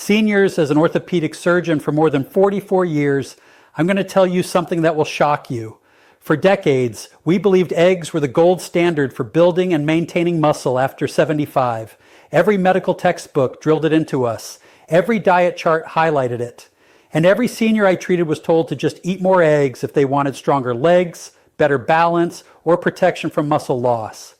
Seniors, as an orthopedic surgeon for more than 44 years, I'm going to tell you something that will shock you. For decades, we believed eggs were the gold standard for building and maintaining muscle after 75. Every medical textbook drilled it into us. Every diet chart highlighted it. And every senior I treated was told to just eat more eggs if they wanted stronger legs, better balance, or protection from muscle loss.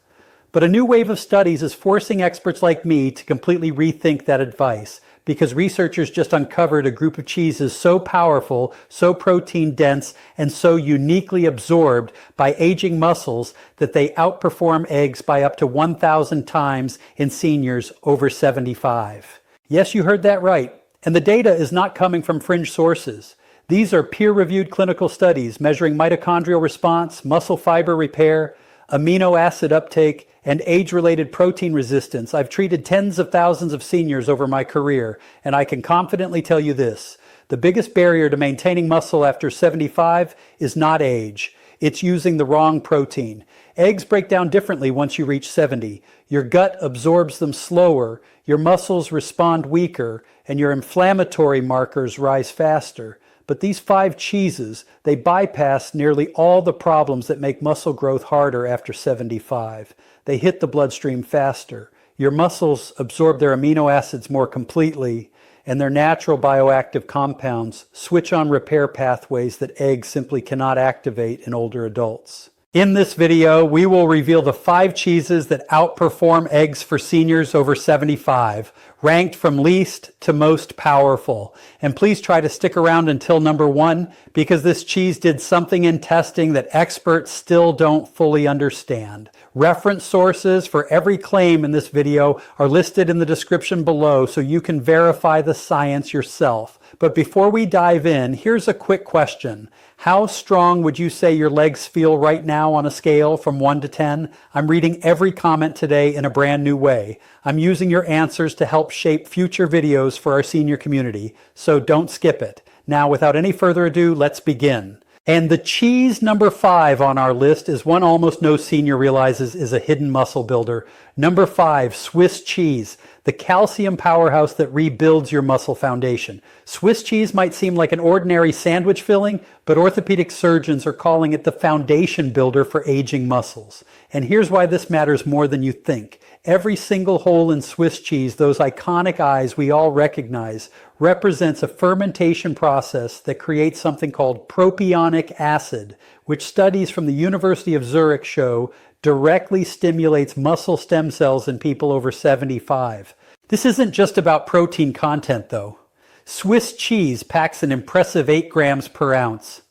But a new wave of studies is forcing experts like me to completely rethink that advice, because researchers just uncovered a group of cheeses so powerful, so protein dense, and so uniquely absorbed by aging muscles that they outperform eggs by up to 1,000 times in seniors over 75. Yes, you heard that right. And the data is not coming from fringe sources. These are peer-reviewed clinical studies measuring mitochondrial response, muscle fiber repair, amino acid uptake, and age-related protein resistance. I've treated tens of thousands of seniors over my career, and I can confidently tell you this: the biggest barrier to maintaining muscle after 75 is not age. It's using the wrong protein. Eggs break down differently once you reach 70. Your gut absorbs them slower, your muscles respond weaker, and your inflammatory markers rise faster. But these 5 cheeses, they bypass nearly all the problems that make muscle growth harder after 75. They hit the bloodstream faster. Your muscles absorb their amino acids more completely, and their natural bioactive compounds switch on repair pathways that eggs simply cannot activate in older adults. In this video, we will reveal the 5 cheeses that outperform eggs for seniors over 75, ranked from least to most powerful. And please try to stick around until number 1, because this cheese did something in testing that experts still don't fully understand. Reference sources for every claim in this video are listed in the description below, so you can verify the science yourself. But before we dive in, here's a quick question. How strong would you say your legs feel right now on a scale from 1 to 10? I'm reading every comment today in a brand new way. I'm using your answers to help shape future videos for our senior community, so don't skip it. Now, without any further ado, let's begin. And the cheese number 5 on our list is one almost no senior realizes is a hidden muscle builder. Number 5, Swiss cheese, the calcium powerhouse that rebuilds your muscle foundation. Swiss cheese might seem like an ordinary sandwich filling, but orthopedic surgeons are calling it the foundation builder for aging muscles. And here's why this matters more than you think. Every single hole in Swiss cheese, those iconic eyes we all recognize, represents a fermentation process that creates something called propionic acid, which studies from the University of Zurich show directly stimulates muscle stem cells in people over 75. This isn't just about protein content, though. Swiss cheese packs an impressive 8 grams per ounce.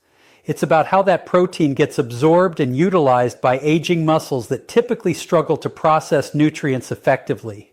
It's about how that protein gets absorbed and utilized by aging muscles that typically struggle to process nutrients effectively.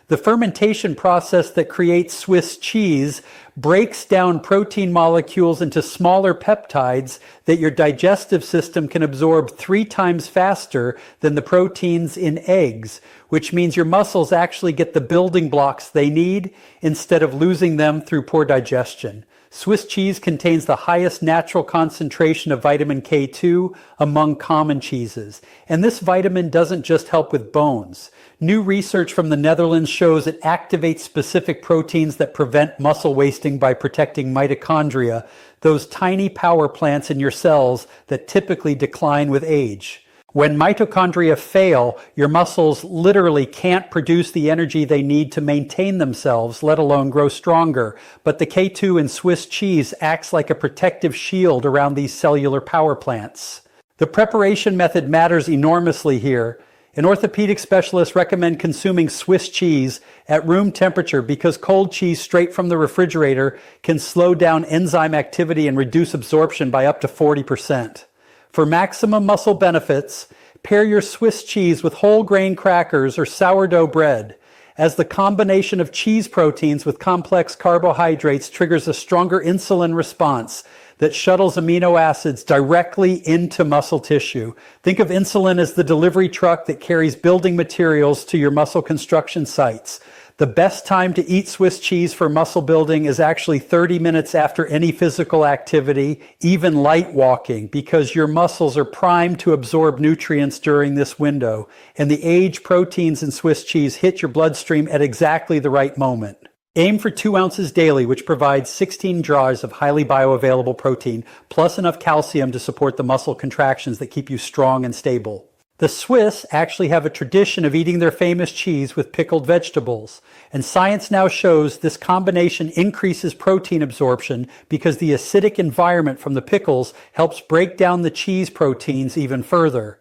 The fermentation process that creates Swiss cheese breaks down protein molecules into smaller peptides that your digestive system can absorb 3 times faster than the proteins in eggs, which means your muscles actually get the building blocks they need instead of losing them through poor digestion. Swiss cheese contains the highest natural concentration of vitamin K2 among common cheeses. And this vitamin doesn't just help with bones. New research from the Netherlands shows it activates specific proteins that prevent muscle wasting by protecting mitochondria, those tiny power plants in your cells that typically decline with age. When mitochondria fail, your muscles literally can't produce the energy they need to maintain themselves, let alone grow stronger. But the K2 in Swiss cheese acts like a protective shield around these cellular power plants. The preparation method matters enormously here. An orthopedic specialist recommends consuming Swiss cheese at room temperature because cold cheese straight from the refrigerator can slow down enzyme activity and reduce absorption by up to 40%. For maximum muscle benefits, pair your Swiss cheese with whole grain crackers or sourdough bread, as the combination of cheese proteins with complex carbohydrates triggers a stronger insulin response that shuttles amino acids directly into muscle tissue. Think of insulin as the delivery truck that carries building materials to your muscle construction sites. The best time to eat Swiss cheese for muscle building is actually 30 minutes after any physical activity, even light walking, because your muscles are primed to absorb nutrients during this window, and the aged proteins in Swiss cheese hit your bloodstream at exactly the right moment. Aim for 2 ounces daily, which provides 16 jars of highly bioavailable protein, plus enough calcium to support the muscle contractions that keep you strong and stable. The Swiss actually have a tradition of eating their famous cheese with pickled vegetables, and science now shows this combination increases protein absorption because the acidic environment from the pickles helps break down the cheese proteins even further.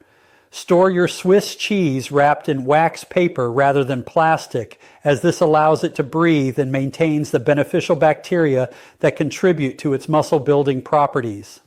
Store your Swiss cheese wrapped in wax paper rather than plastic, as this allows it to breathe and maintains the beneficial bacteria that contribute to its muscle-building properties.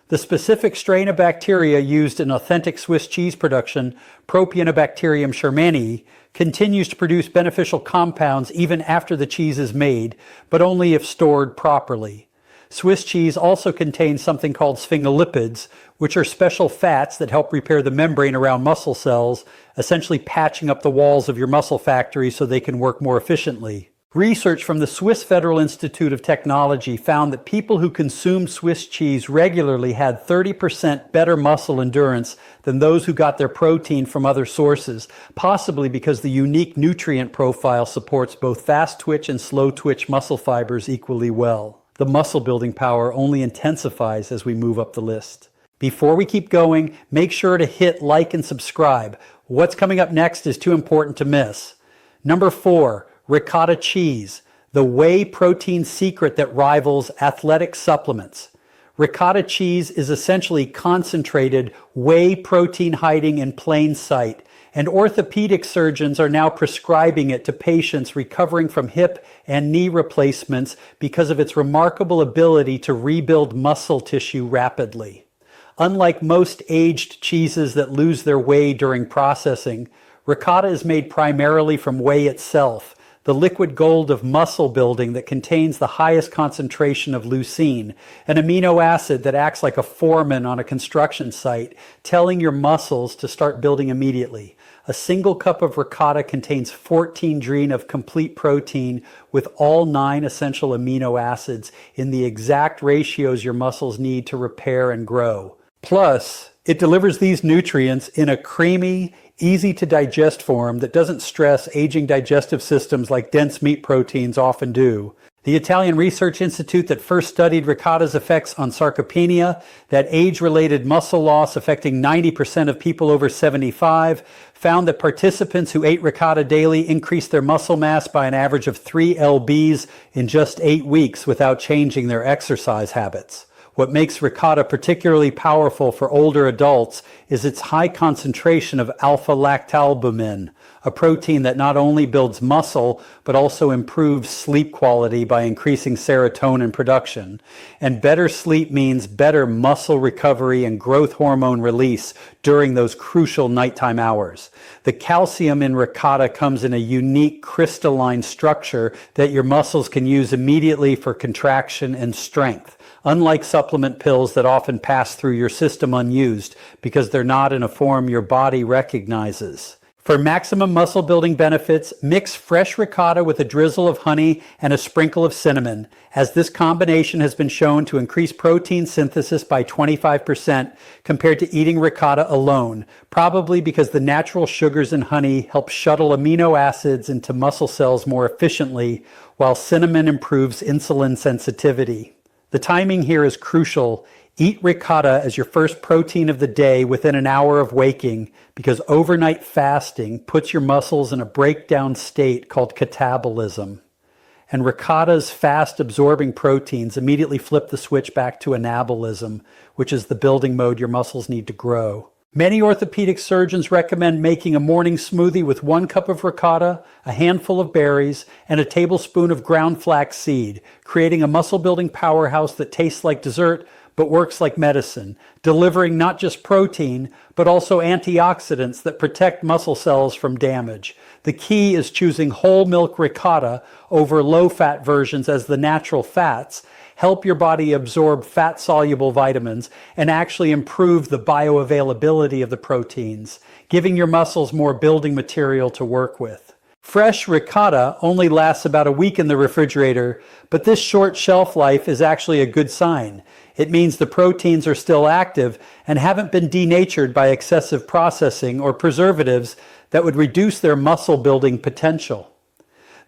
The specific strain of bacteria used in authentic Swiss cheese production, Propionibacterium shermanii, continues to produce beneficial compounds even after the cheese is made, but only if stored properly. Swiss cheese also contains something called sphingolipids, which are special fats that help repair the membrane around muscle cells, essentially patching up the walls of your muscle factory so they can work more efficiently. Research from the Swiss Federal Institute of Technology found that people who consumed Swiss cheese regularly had 30% better muscle endurance than those who got their protein from other sources, possibly because the unique nutrient profile supports both fast twitch and slow twitch muscle fibers equally well. The muscle building power only intensifies as we move up the list. Before we keep going, make sure to hit like and subscribe. What's coming up next is too important to miss. Number 4, Ricotta cheese, the whey protein secret that rivals athletic supplements. Ricotta cheese is essentially concentrated whey protein hiding in plain sight, and orthopedic surgeons are now prescribing it to patients recovering from hip and knee replacements because of its remarkable ability to rebuild muscle tissue rapidly. Unlike most aged cheeses that lose their whey during processing, ricotta is made primarily from whey itself, the liquid gold of muscle building that contains the highest concentration of leucine, an amino acid that acts like a foreman on a construction site, telling your muscles to start building immediately. A single cup of ricotta contains 14 grams of complete protein with all 9 essential amino acids in the exact ratios your muscles need to repair and grow. Plus, it delivers these nutrients in a creamy, easy to digest form that doesn't stress aging digestive systems like dense meat proteins often do. The Italian research institute that first studied ricotta's effects on sarcopenia, that age-related muscle loss affecting 90% of people over 75, found that participants who ate ricotta daily increased their muscle mass by an average of 3 lbs in just 8 weeks without changing their exercise habits. What makes ricotta particularly powerful for older adults is its high concentration of alpha-lactalbumin, a protein that not only builds muscle, but also improves sleep quality by increasing serotonin production. And better sleep means better muscle recovery and growth hormone release during those crucial nighttime hours. The calcium in ricotta comes in a unique crystalline structure that your muscles can use immediately for contraction and strength, unlike supplement pills that often pass through your system unused because they're not in a form your body recognizes. For maximum muscle building benefits, mix fresh ricotta with a drizzle of honey and a sprinkle of cinnamon, as this combination has been shown to increase protein synthesis by 25% compared to eating ricotta alone, probably because the natural sugars in honey help shuttle amino acids into muscle cells more efficiently, while cinnamon improves insulin sensitivity. The timing here is crucial. Eat ricotta as your first protein of the day within an hour of waking, because overnight fasting puts your muscles in a breakdown state called catabolism. And ricotta's fast-absorbing proteins immediately flip the switch back to anabolism, which is the building mode your muscles need to grow. Many orthopedic surgeons recommend making a morning smoothie with 1 cup of ricotta, a handful of berries, and a tablespoon of ground flax seed, creating a muscle-building powerhouse that tastes like dessert but works like medicine, delivering not just protein, but also antioxidants that protect muscle cells from damage. The key is choosing whole milk ricotta over low-fat versions, as the natural fats help your body absorb fat-soluble vitamins and actually improve the bioavailability of the proteins, giving your muscles more building material to work with. Fresh ricotta only lasts about a week in the refrigerator, but this short shelf life is actually a good sign. It means the proteins are still active and haven't been denatured by excessive processing or preservatives that would reduce their muscle building potential.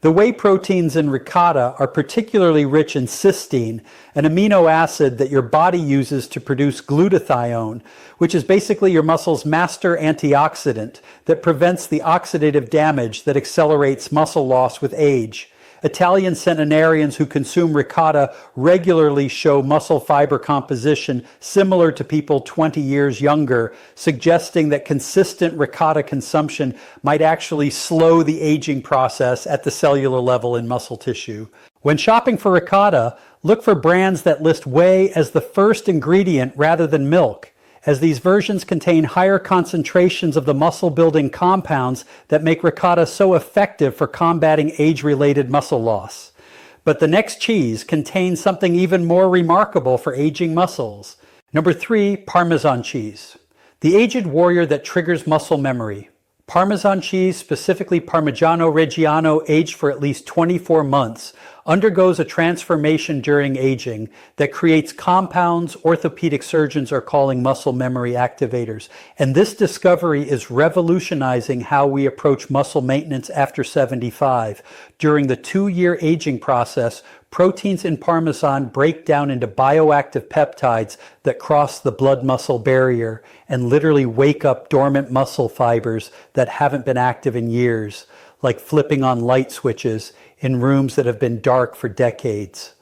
The whey proteins in ricotta are particularly rich in cysteine, an amino acid that your body uses to produce glutathione, which is basically your muscle's master antioxidant that prevents the oxidative damage that accelerates muscle loss with age. Italian centenarians who consume ricotta regularly show muscle fiber composition similar to people 20 years younger, suggesting that consistent ricotta consumption might actually slow the aging process at the cellular level in muscle tissue. When shopping for ricotta, look for brands that list whey as the first ingredient rather than milk, as these versions contain higher concentrations of the muscle-building compounds that make ricotta so effective for combating age-related muscle loss. But the next cheese contains something even more remarkable for aging muscles. Number 3, Parmesan cheese. The aged warrior that triggers muscle memory. Parmesan cheese, specifically Parmigiano Reggiano, aged for at least 24 months, undergoes a transformation during aging that creates compounds orthopedic surgeons are calling muscle memory activators. And this discovery is revolutionizing how we approach muscle maintenance after 75. During the 2-year aging process, proteins in Parmesan break down into bioactive peptides that cross the blood-muscle barrier and literally wake up dormant muscle fibers that haven't been active in years, like flipping on light switches in rooms that have been dark for decades.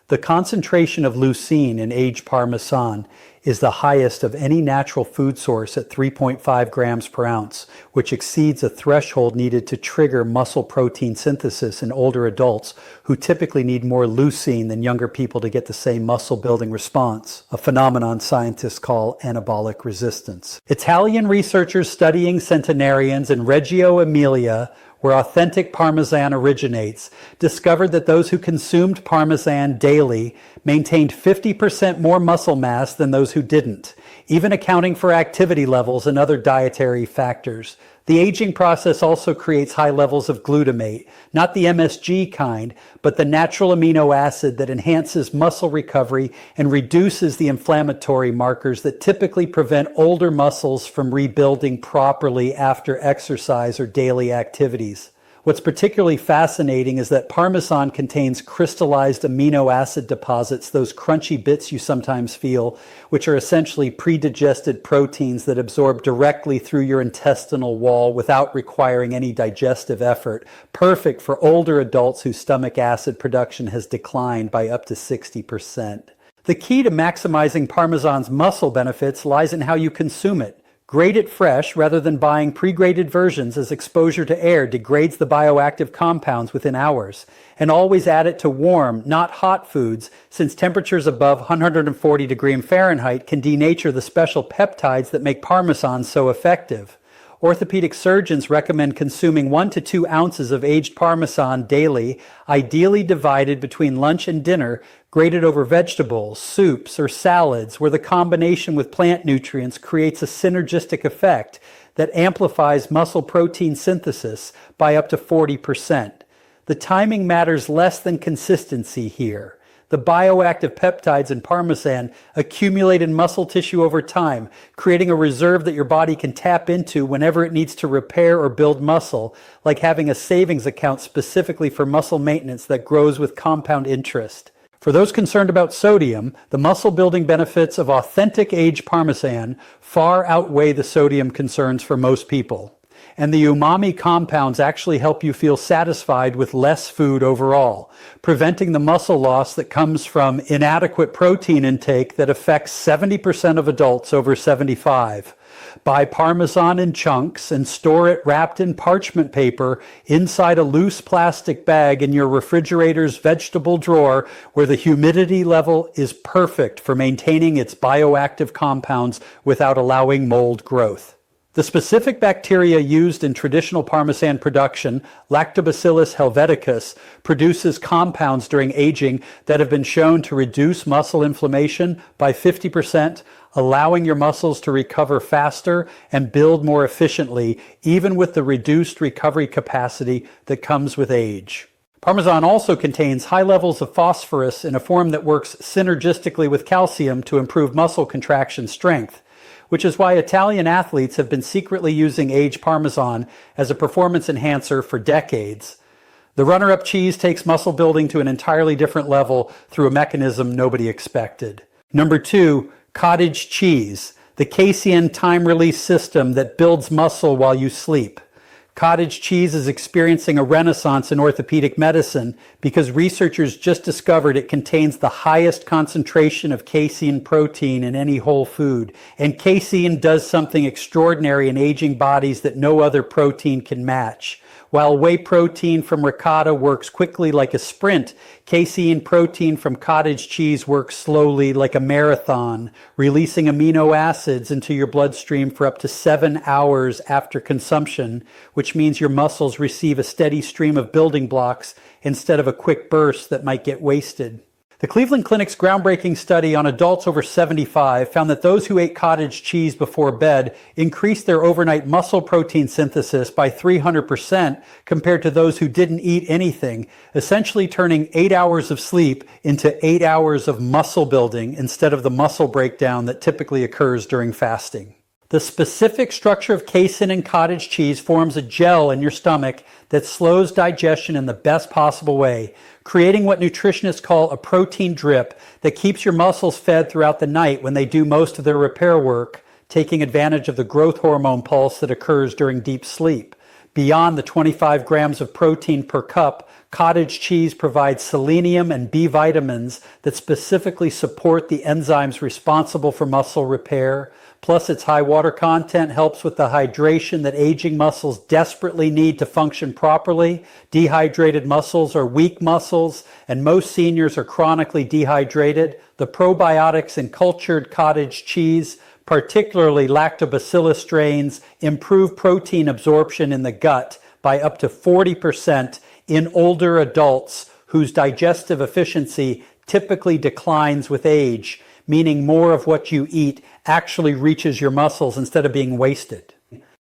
The concentration of leucine in aged Parmesan is the highest of any natural food source at 3.5 grams per ounce, which exceeds a threshold needed to trigger muscle protein synthesis in older adults who typically need more leucine than younger people to get the same muscle building response, a phenomenon scientists call anabolic resistance. Italian researchers studying centenarians in Reggio Emilia, where authentic Parmesan originates, discovered that those who consumed Parmesan daily maintained 50% more muscle mass than those who didn't, even accounting for activity levels and other dietary factors. The aging process also creates high levels of glutamate, not the MSG kind, but the natural amino acid that enhances muscle recovery and reduces the inflammatory markers that typically prevent older muscles from rebuilding properly after exercise or daily activities. What's particularly fascinating is that Parmesan contains crystallized amino acid deposits, those crunchy bits you sometimes feel, which are essentially pre-digested proteins that absorb directly through your intestinal wall without requiring any digestive effort, perfect for older adults whose stomach acid production has declined by up to 60%. The key to maximizing Parmesan's muscle benefits lies in how you consume it. Grate it fresh rather than buying pre-grated versions, as exposure to air degrades the bioactive compounds within hours. And always add it to warm, not hot foods, since temperatures above 140 degrees Fahrenheit can denature the special peptides that make Parmesan so effective. Orthopedic surgeons recommend consuming 1 to 2 ounces of aged Parmesan daily, ideally divided between lunch and dinner, grated over vegetables, soups, or salads, where the combination with plant nutrients creates a synergistic effect that amplifies muscle protein synthesis by up to 40%. The timing matters less than consistency here. The bioactive peptides in Parmesan accumulate in muscle tissue over time, creating a reserve that your body can tap into whenever it needs to repair or build muscle, like having a savings account specifically for muscle maintenance that grows with compound interest. For those concerned about sodium, the muscle-building benefits of authentic aged Parmesan far outweigh the sodium concerns for most people. And the umami compounds actually help you feel satisfied with less food overall, preventing the muscle loss that comes from inadequate protein intake that affects 70% of adults over 75. Buy Parmesan in chunks and store it wrapped in parchment paper inside a loose plastic bag in your refrigerator's vegetable drawer, where the humidity level is perfect for maintaining its bioactive compounds without allowing mold growth. The specific bacteria used in traditional Parmesan production, Lactobacillus helveticus, produces compounds during aging that have been shown to reduce muscle inflammation by 50%, allowing your muscles to recover faster and build more efficiently, even with the reduced recovery capacity that comes with age. Parmesan also contains high levels of phosphorus in a form that works synergistically with calcium to improve muscle contraction strength, which is why Italian athletes have been secretly using aged Parmesan as a performance enhancer for decades. The runner-up cheese takes muscle building to an entirely different level through a mechanism nobody expected. Number 2, cottage cheese, the casein time-release system that builds muscle while you sleep. Cottage cheese is experiencing a renaissance in orthopedic medicine because researchers just discovered it contains the highest concentration of casein protein in any whole food. And casein does something extraordinary in aging bodies that no other protein can match. While whey protein from ricotta works quickly like a sprint, casein protein from cottage cheese works slowly like a marathon, releasing amino acids into your bloodstream for up to 7 hours after consumption, which means your muscles receive a steady stream of building blocks instead of a quick burst that might get wasted. The Cleveland Clinic's groundbreaking study on adults over 75 found that those who ate cottage cheese before bed increased their overnight muscle protein synthesis by 300% compared to those who didn't eat anything, essentially turning 8 hours of sleep into 8 hours of muscle building instead of the muscle breakdown that typically occurs during fasting. The specific structure of casein in cottage cheese forms a gel in your stomach that slows digestion in the best possible way, creating what nutritionists call a protein drip that keeps your muscles fed throughout the night when they do most of their repair work, taking advantage of the growth hormone pulse that occurs during deep sleep. Beyond the 25 grams of protein per cup, cottage cheese provides selenium and B vitamins that specifically support the enzymes responsible for muscle repair. Plus, its high water content helps with the hydration that aging muscles desperately need to function properly. Dehydrated muscles are weak muscles, and most seniors are chronically dehydrated. The probiotics in cultured cottage cheese, particularly lactobacillus strains, improve protein absorption in the gut by up to 40% in older adults whose digestive efficiency typically declines with age, meaning more of what you eat actually reaches your muscles instead of being wasted.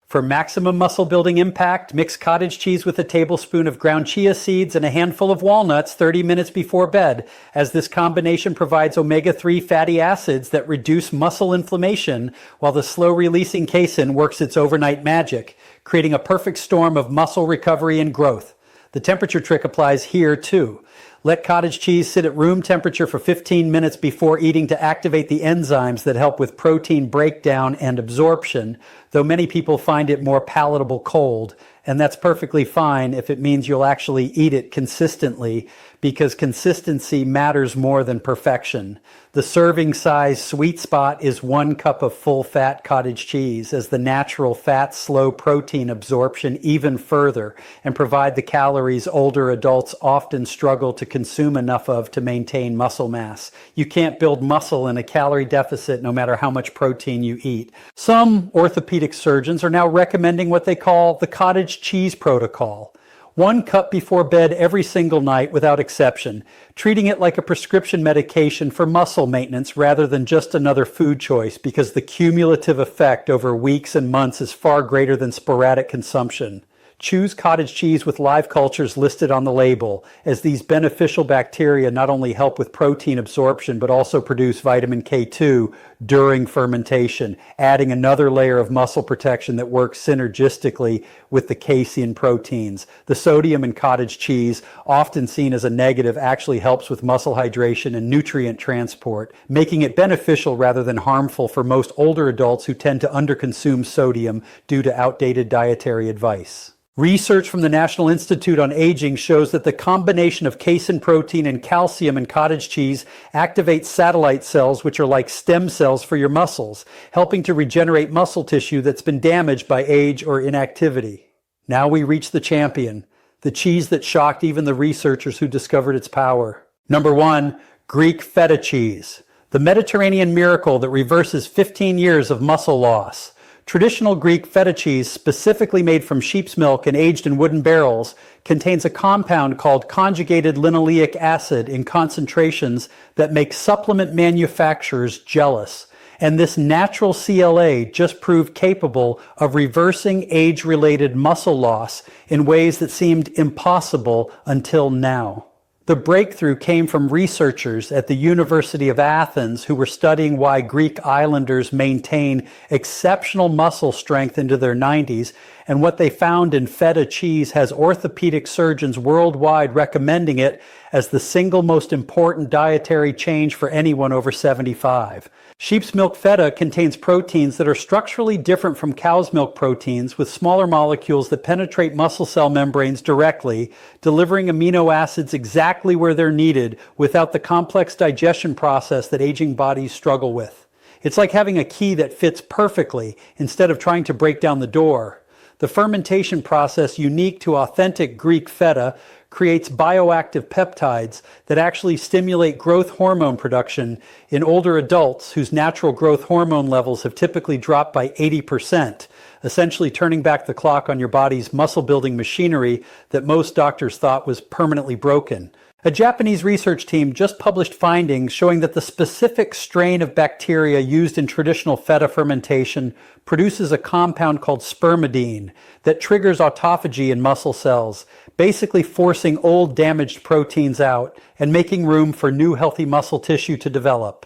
For maximum muscle building impact, mix cottage cheese with a tablespoon of ground chia seeds and a handful of walnuts 30 minutes before bed, as this combination provides omega-3 fatty acids that reduce muscle inflammation while the slow-releasing casein works its overnight magic, creating a perfect storm of muscle recovery and growth. The temperature trick applies here too. Let cottage cheese sit at room temperature for 15 minutes before eating to activate the enzymes that help with protein breakdown and absorption, though many people find it more palatable cold. And that's perfectly fine if it means you'll actually eat it consistently, because consistency matters more than perfection. The serving size sweet spot is 1 cup of full-fat cottage cheese, as the natural fat slow protein absorption even further and provide the calories older adults often struggle to consume enough of to maintain muscle mass. You can't build muscle in a calorie deficit no matter how much protein you eat. Some orthopedic surgeons are now recommending what they call the cottage cheese protocol. 1 cup before bed every single night without exception, treating it like a prescription medication for muscle maintenance rather than just another food choice, because the cumulative effect over weeks and months is far greater than sporadic consumption. Choose cottage cheese with live cultures listed on the label, as these beneficial bacteria not only help with protein absorption but also produce vitamin K2 during fermentation, adding another layer of muscle protection that works synergistically with the casein proteins. The sodium in cottage cheese, often seen as a negative, actually helps with muscle hydration and nutrient transport, making it beneficial rather than harmful for most older adults who tend to underconsume sodium due to outdated dietary advice. Research from the National Institute on Aging shows that the combination of casein protein and calcium in cottage cheese activates satellite cells, which are like stem cells for your muscles, helping to regenerate muscle tissue that's been damaged by age or inactivity. Now we reach the champion, the cheese that shocked even the researchers who discovered its power. Number 1, Greek Feta cheese, the Mediterranean miracle that reverses 15 years of muscle loss. Traditional Greek feta cheese, specifically made from sheep's milk and aged in wooden barrels, contains a compound called conjugated linoleic acid in concentrations that make supplement manufacturers jealous. And this natural CLA just proved capable of reversing age-related muscle loss in ways that seemed impossible until now. The breakthrough came from researchers at the University of Athens who were studying why Greek islanders maintain exceptional muscle strength into their 90s and what they found in Feta cheese has orthopedic surgeons worldwide recommending it as the single most important dietary change for anyone over 75. Sheep's milk feta contains proteins that are structurally different from cow's milk proteins, with smaller molecules that penetrate muscle cell membranes directly, delivering amino acids exactly where they're needed without the complex digestion process that aging bodies struggle with. It's like having a key that fits perfectly instead of trying to break down the door. The fermentation process unique to authentic Greek feta creates bioactive peptides that actually stimulate growth hormone production in older adults whose natural growth hormone levels have typically dropped by 80%, essentially turning back the clock on your body's muscle-building machinery that most doctors thought was permanently broken. A Japanese research team just published findings showing that the specific strain of bacteria used in traditional feta fermentation produces a compound called spermidine that triggers autophagy in muscle cells, basically forcing old damaged proteins out and making room for new healthy muscle tissue to develop.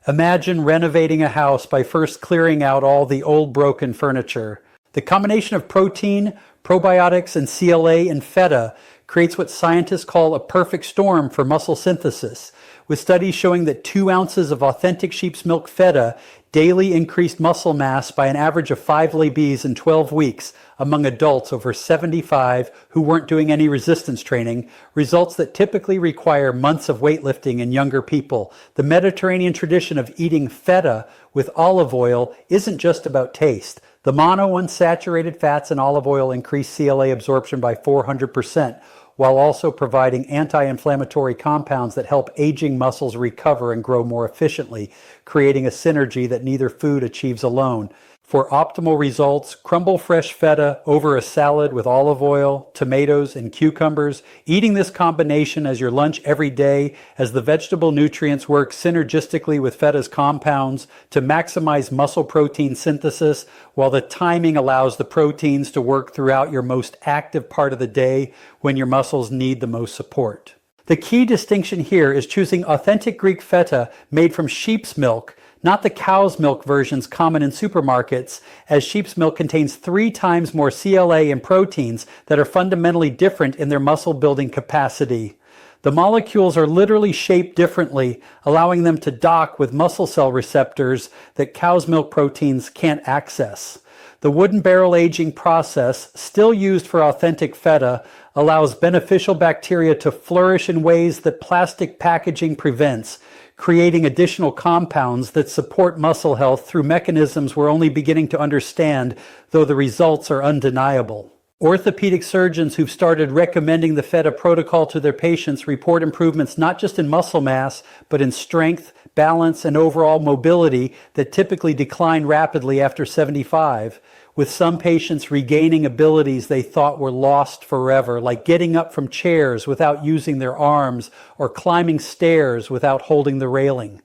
Imagine renovating a house by first clearing out all the old broken furniture. The combination of protein, probiotics, and CLA in feta creates what scientists call a perfect storm for muscle synthesis, with studies showing that 2 ounces of authentic sheep's milk feta daily increased muscle mass by an average of 5 lbs in 12 weeks among adults over 75 who weren't doing any resistance training, results that typically require months of weightlifting in younger people. The Mediterranean tradition of eating feta with olive oil isn't just about taste. The monounsaturated fats in olive oil increase CLA absorption by 400%, while also providing anti-inflammatory compounds that help aging muscles recover and grow more efficiently, creating a synergy that neither food achieves alone. For optimal results, crumble fresh feta over a salad with olive oil, tomatoes, and cucumbers. Eating this combination as your lunch every day, as the vegetable nutrients work synergistically with feta's compounds to maximize muscle protein synthesis, while the timing allows the proteins to work throughout your most active part of the day when your muscles need the most support. The key distinction here is choosing authentic Greek feta made from sheep's milk, not the cow's milk versions common in supermarkets, as sheep's milk contains 3 times more CLA and proteins that are fundamentally different in their muscle building capacity. The molecules are literally shaped differently, allowing them to dock with muscle cell receptors that cow's milk proteins can't access. The wooden barrel aging process, still used for authentic feta, allows beneficial bacteria to flourish in ways that plastic packaging prevents, creating additional compounds that support muscle health through mechanisms we're only beginning to understand, though the results are undeniable. Orthopedic surgeons who've started recommending the Feta protocol to their patients report improvements not just in muscle mass, but in strength, balance, and overall mobility that typically decline rapidly after 75, with some patients regaining abilities they thought were lost forever, like getting up from chairs without using their arms or climbing stairs without holding the railing.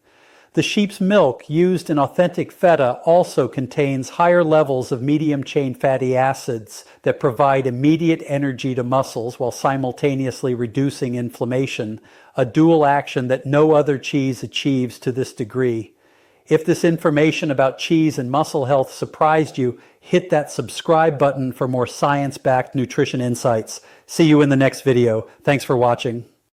The sheep's milk used in authentic feta also contains higher levels of medium-chain fatty acids that provide immediate energy to muscles while simultaneously reducing inflammation, a dual action that no other cheese achieves to this degree. If this information about cheese and muscle health surprised you, hit that subscribe button for more science-backed nutrition insights. See you in the next video. Thanks for watching.